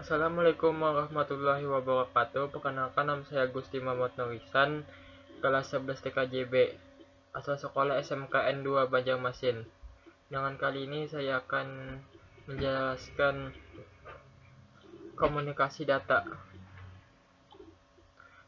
Assalamualaikum warahmatullahi wabarakatuh. Perkenalkan, nama saya Gusti Muhammad Nurisan, kelas 11 TKJB, asal sekolah SMKN 2 Banjarmasin. Dengan kali ini saya akan menjelaskan komunikasi data.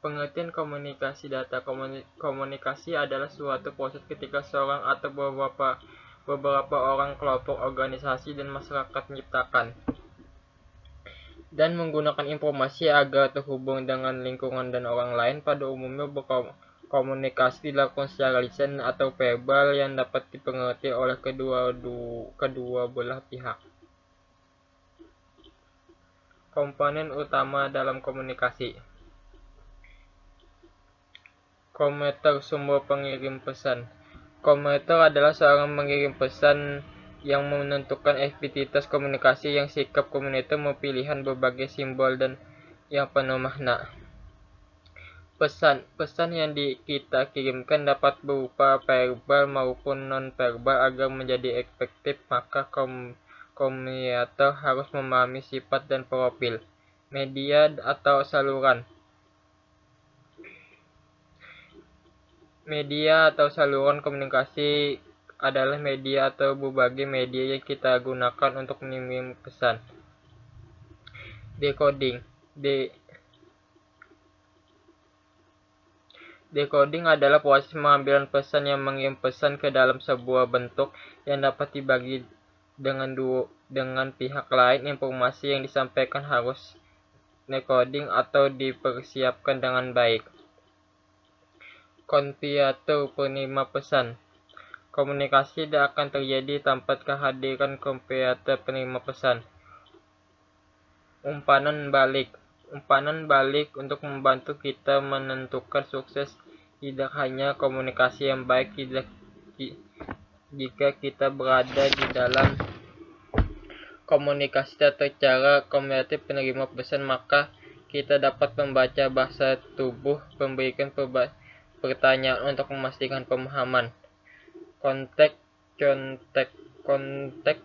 Pengertian komunikasi data. Komunikasi adalah suatu proses ketika seorang atau beberapa orang, kelompok, organisasi, dan masyarakat menciptakan dan menggunakan informasi agar terhubung dengan lingkungan dan orang lain. Pada umumnya komunikasi dilakukan secara lisan atau verbal yang dapat dipengerti oleh kedua belah pihak. Komponen utama dalam komunikasi. Komuter, sumber pengirim pesan. Komuter adalah seorang mengirim pesan yang menentukan aktivitas komunikasi. Yang sikap komuter memilihkan berbagai simbol dan yang penuh makna. Pesan yang kita kirimkan dapat berupa verbal maupun non-verbal. Agar menjadi efektif, maka komunikator harus memahami sifat dan profil media atau saluran. Media atau saluran komunikasi adalah media atau berbagai media yang kita gunakan untuk mengirim pesan. Decoding. Decoding adalah proses pengambilan pesan yang mengirim pesan ke dalam sebuah bentuk yang dapat dibagi dengan pihak lain. Informasi yang disampaikan harus decoding atau dipersiapkan dengan baik. Konverter, penerima pesan. Komunikasi tidak akan terjadi tanpa kehadiran konverter, penerima pesan. Umpan balik untuk membantu kita menentukan sukses. Tidak hanya komunikasi yang baik jika kita berada di dalam komunikasi secara konverter penerima pesan, maka kita dapat membaca bahasa tubuh, memberikan pertanyaan untuk memastikan pemahaman. Konteks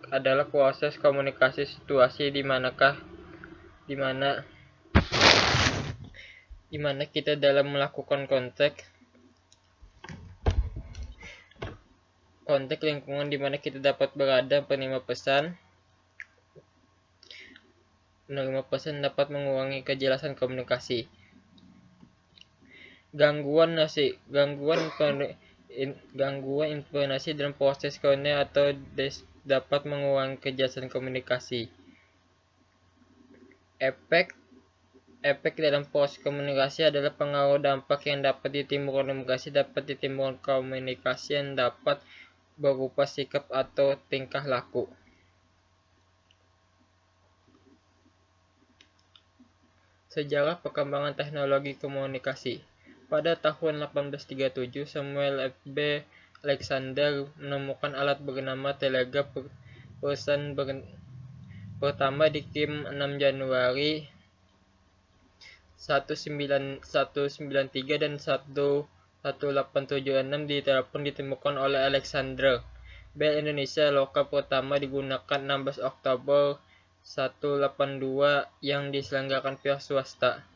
adalah proses komunikasi situasi di mana kita dalam melakukan konteks lingkungan di mana kita dapat berada. Penerima pesan dapat mengurangi kejelasan komunikasi. Gangguan informasi dalam proses komunikasi atau dapat mengurangi kejelasan komunikasi. Efek dalam proses komunikasi adalah pengaruh dampak yang dapat ditimbulkan komunikasi yang dapat berupa sikap atau tingkah laku. Sejarah perkembangan teknologi komunikasi. Pada tahun 1837, Samuel F.B. Alexander menemukan alat bernama telegraf. Pesan pertama dikirim 6 Januari 1993 dan 1876 ditemukan oleh Alexander Bell Indonesia. Lokal pertama digunakan 16 Oktober 1882 yang diselenggarakan pihak swasta.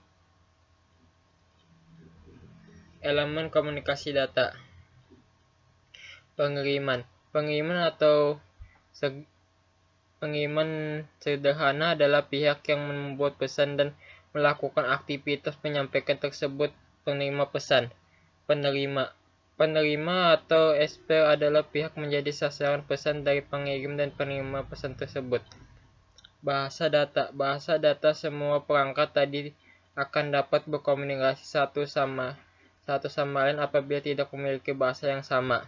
Elemen komunikasi data. Pengiriman sederhana adalah pihak yang membuat pesan dan melakukan aktivitas penyampaian tersebut. Penerima pesan. Penerima atau SP adalah pihak menjadi sasaran pesan dari pengirim dan penerima pesan tersebut. Bahasa data. Semua perangkat tadi akan dapat berkomunikasi satu sama lain apabila tidak memiliki bahasa yang sama.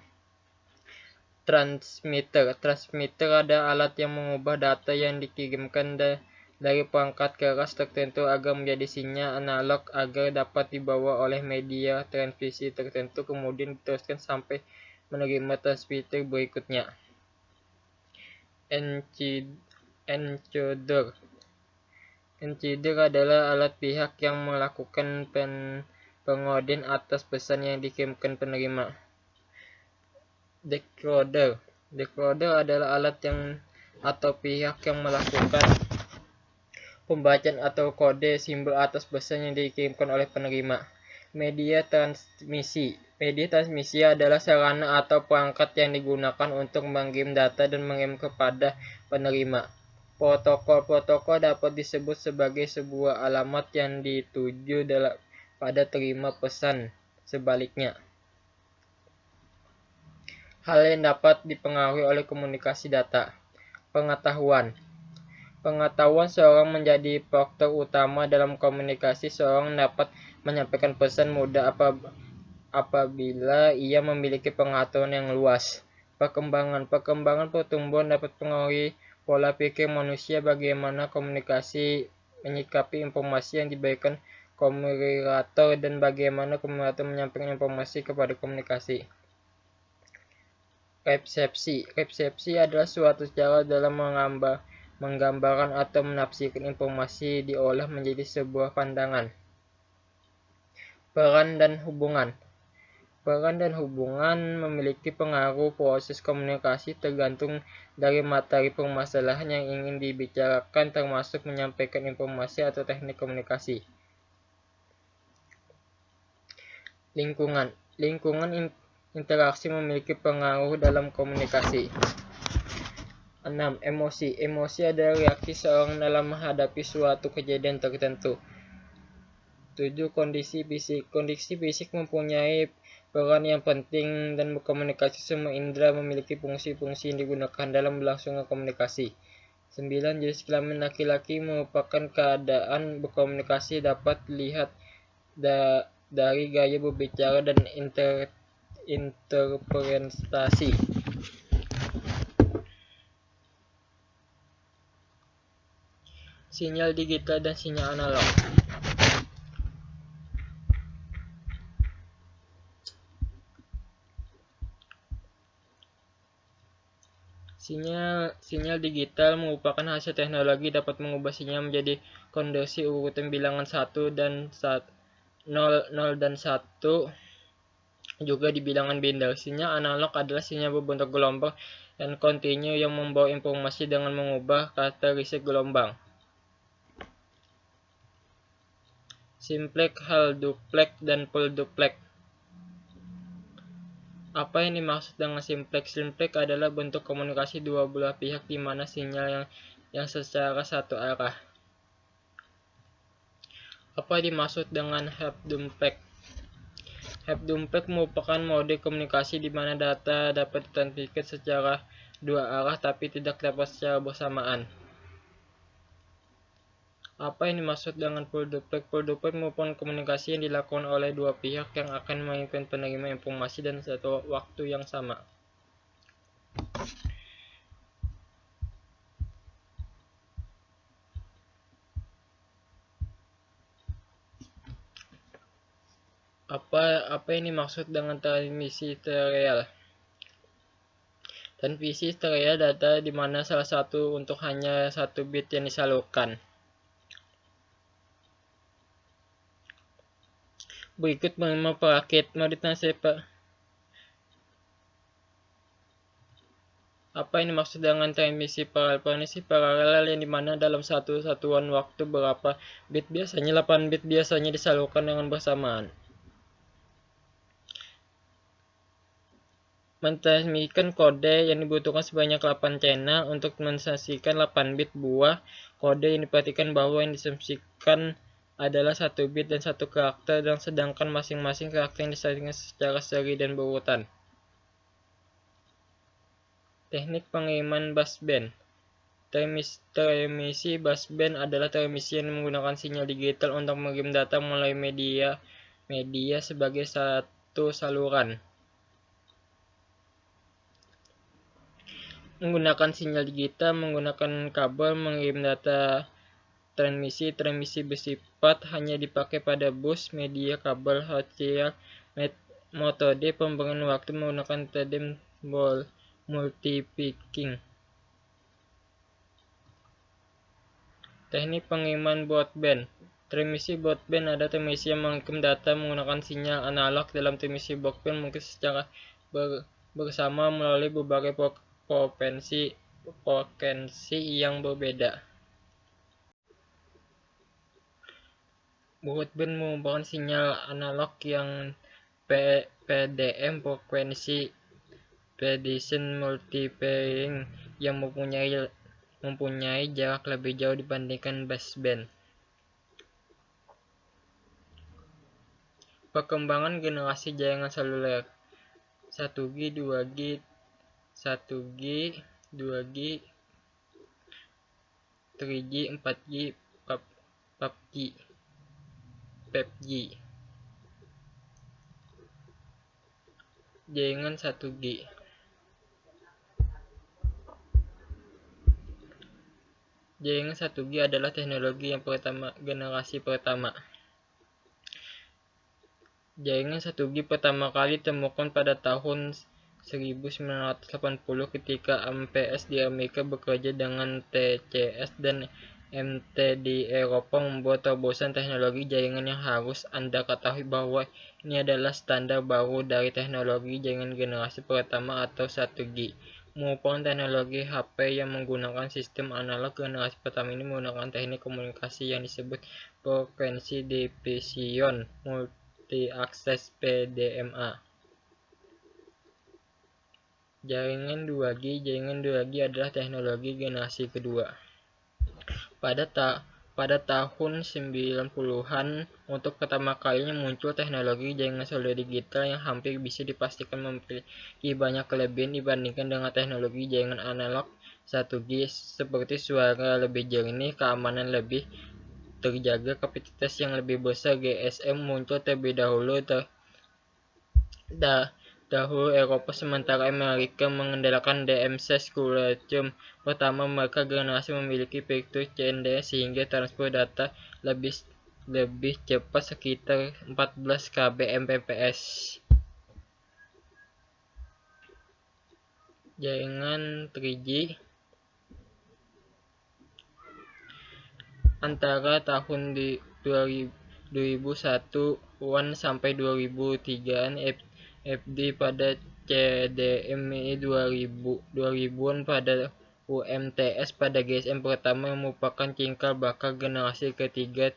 Transmitter adalah alat yang mengubah data yang dikirimkan dari perangkat keras tertentu agar menjadi sinyal analog agar dapat dibawa oleh media transmisi tertentu, kemudian diteruskan sampai menerima transmitter berikutnya. Encoder adalah alat pihak yang melakukan pengodian atas pesan yang dikirimkan penerima. Decoder adalah alat atau pihak yang melakukan pembacaan atau kode simbol atas pesan yang dikirimkan oleh penerima. Media transmisi. Media transmisi adalah sarana atau perangkat yang digunakan untuk mengirim data dan mengirim kepada penerima. Protokol dapat disebut sebagai sebuah alamat yang dituju pada terima pesan sebaliknya. Hal yang dapat dipengaruhi oleh komunikasi data. Pengetahuan. Pengetahuan seorang menjadi faktor utama dalam komunikasi. Seorang dapat menyampaikan pesan mudah apabila ia memiliki pengetahuan yang luas. Perkembangan pertumbuhan dapat mengaruhi pola pikir manusia, bagaimana komunikasi menyikapi informasi yang diberikan komunikator dan bagaimana komunikator menyampaikan informasi kepada komunikasi. Resepsi adalah suatu cara dalam menggambarkan atau menafsirkan informasi diolah menjadi sebuah pandangan. Peran dan hubungan memiliki pengaruh proses komunikasi tergantung dari materi permasalahan yang ingin dibicarakan, termasuk menyampaikan informasi atau teknik komunikasi. Lingkungan interaksi memiliki pengaruh dalam komunikasi. 6. Emosi adalah reaksi seorang dalam menghadapi suatu kejadian tertentu. 7. Kondisi fisik mempunyai peran yang penting dan berkomunikasi. Semua indera memiliki fungsi-fungsi yang digunakan dalam berlangsungnya komunikasi. 9. Jenis kelamin laki-laki merupakan keadaan berkomunikasi dapat dilihat dari gaya berbicara dan interpretasi. Sinyal digital dan sinyal analog. Sinyal digital merupakan hasil teknologi dapat mengubah sinyal menjadi konversi urutan bilangan 1 dan 0 dan 1 juga di bilangan binary. Sinyal analog adalah sinyal berbentuk gelombang dan kontinu yang membawa informasi dengan mengubah karakteristik gelombang. Simplex, half duplex, dan full duplex. Apa yang dimaksud dengan simplex? Simplex adalah bentuk komunikasi dua belah pihak di mana sinyal yang secara satu arah. Apa dimaksud dengan half duplex? Half duplex merupakan mode komunikasi di mana data dapat ditransmisikan secara dua arah tapi tidak dapat secara bersamaan. Apa yang dimaksud dengan full duplex? Full duplex merupakan komunikasi yang dilakukan oleh dua pihak yang akan mengirimkan penerima informasi dan satu waktu yang sama. Apa yang dimaksud dengan transmisi serial? Transmisi serial data di mana salah satu untuk hanya satu bit yang disalurkan. Berikut menerima paket mode transfer. Apa yang dimaksud dengan transmisi paralel? Transmisi paralel yang dimana dalam satu satuan waktu berapa bit, biasanya 8 bit, biasanya disalurkan dengan bersamaan. Mentransmisikan kode yang dibutuhkan sebanyak 8 channel. Untuk mentransmisikan 8 bit buah kode yang diperhatikan bahwa yang ditransmisikan adalah 1 bit dan 1 karakter, dan sedangkan masing-masing karakter yang disajikan secara seri dan berurutan. Teknik pengiriman baseband. Transmisi baseband adalah transmisi yang menggunakan sinyal digital untuk mengirim data melalui media sebagai satu saluran. Menggunakan sinyal digital menggunakan kabel mengirim data. Transmisi bersifat hanya dipakai pada bus media kabel HCL. Metode pemberian waktu menggunakan tandem multiplexing. Teknik pengiriman broadband. Transmisi broadband adalah transmisi yang mengirim data menggunakan sinyal analog. Dalam transmisi broadband mungkin secara bersama melalui berbagai frekuensi yang berbeda. Broadband merupakan sinyal analog yang PDM frekuensi precision multiplexing yang mempunyai jarak lebih jauh dibandingkan baseband. Perkembangan generasi jaringan seluler 1G, 2G, 1G, 2G, 3G, 4G, 5G. Jaringan 1G. Jaringan 1G adalah teknologi yang generasi pertama. Jaringan 1G pertama kali ditemukan pada tahun 1980 ketika MPS di Amerika bekerja dengan TCS dan MT di Eropa membuat terobosan teknologi jaringan yang harus Anda ketahui bahwa ini adalah standar baru dari teknologi jaringan generasi pertama atau 1G. Merupakan teknologi HP yang menggunakan sistem analog. Generasi pertama ini menggunakan teknik komunikasi yang disebut frekuensi division multi-access PDMA. Jaringan 2G. Jaringan 2G adalah teknologi generasi kedua. Pada tahun 90-an, untuk pertama kalinya muncul teknologi jaringan seluler digital yang hampir bisa dipastikan memiliki banyak kelebihan dibandingkan dengan teknologi jaringan analog 1G, seperti suara lebih jernih, keamanan lebih terjaga, kapasitas yang lebih besar. GSM muncul terlebih dahulu Eropa, sementara Amerika mengandalkan DMC Spectrum pertama. Mereka generasi memiliki fitur CND sehingga transfer data lebih cepat, sekitar 14 kbps. Jaringan 3G antara tahun 2001-an sampai 2003-an, FD pada CDMA 2000-an pada UMTS pada GSM pertama, yang merupakan cikal bakal generasi ketiga.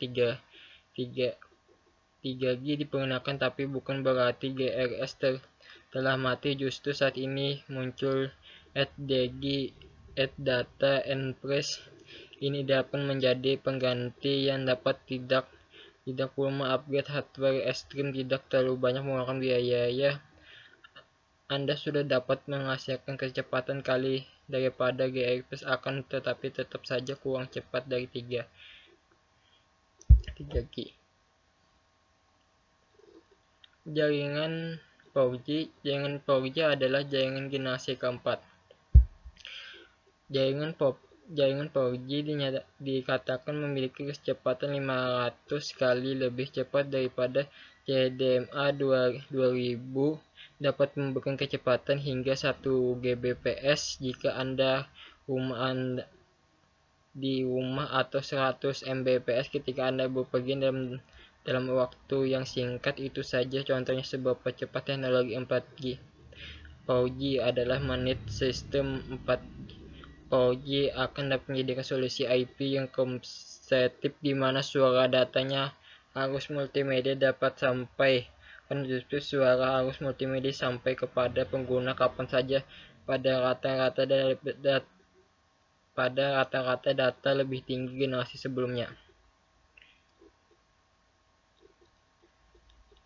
3G diperkenalkan, tapi bukan berarti GRS telah mati. Justru saat ini muncul HDG, Data and Press. Ini dapat menjadi pengganti yang dapat tidak perlu mengupgrade hardware ekstrim, tidak terlalu banyak memakan biaya. Anda sudah dapat menghasilkan kecepatan kali daripada GRS akan tetapi tetap saja kurang cepat dari 3G. Jaringan 4G. Jaringan 4G adalah jaringan generasi keempat. Jaringan 4G dikatakan memiliki kecepatan 500 kali lebih cepat daripada CDMA 2000, dapat memberikan kecepatan hingga 1 Gbps jika Anda di rumah atau 100 Mbps ketika Anda bepergian dalam waktu yang singkat. Itu saja contohnya seberapa cepat teknologi 4G. 4G adalah managed system. 4G akan dapat menjadikan solusi IP yang kompetitif di mana suara datanya arus multimedia dapat sampai suara arus multimedia sampai kepada pengguna kapan saja pada rata-rata data lebih tinggi generasi sebelumnya.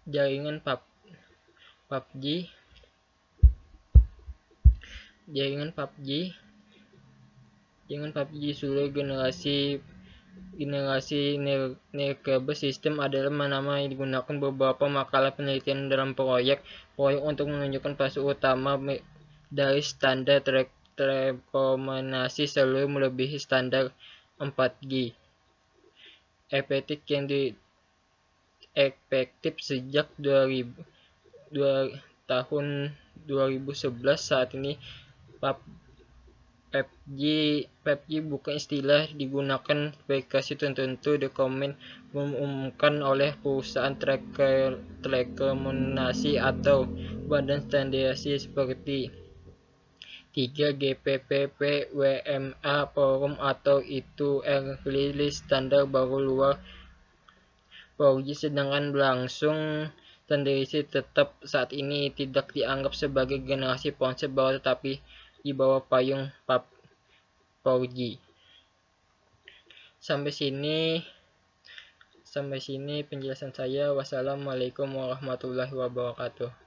Jaringan 5G. Jaringan 5G seluruh generasi Nearcable System adalah nama yang digunakan beberapa makalah penelitian dalam proyek untuk menunjukkan fase utama dari standar telekomunikasi seluler melebihi standar 4G. Efektif sejak tahun 2011. Saat ini 5G bukan istilah digunakan aplikasi tertentu. Dokumen diumumkan oleh perusahaan telekomunikasi atau badan standarisasi seperti 3GPP, WMA Forum atau itu rilis standar baru luar 4G sedangkan berlangsung tendensi tetap saat ini tidak dianggap sebagai generasi ponsel bawah tetapi di bawah payung 4G. Sampai sini penjelasan saya. Wassalamualaikum warahmatullahi wabarakatuh.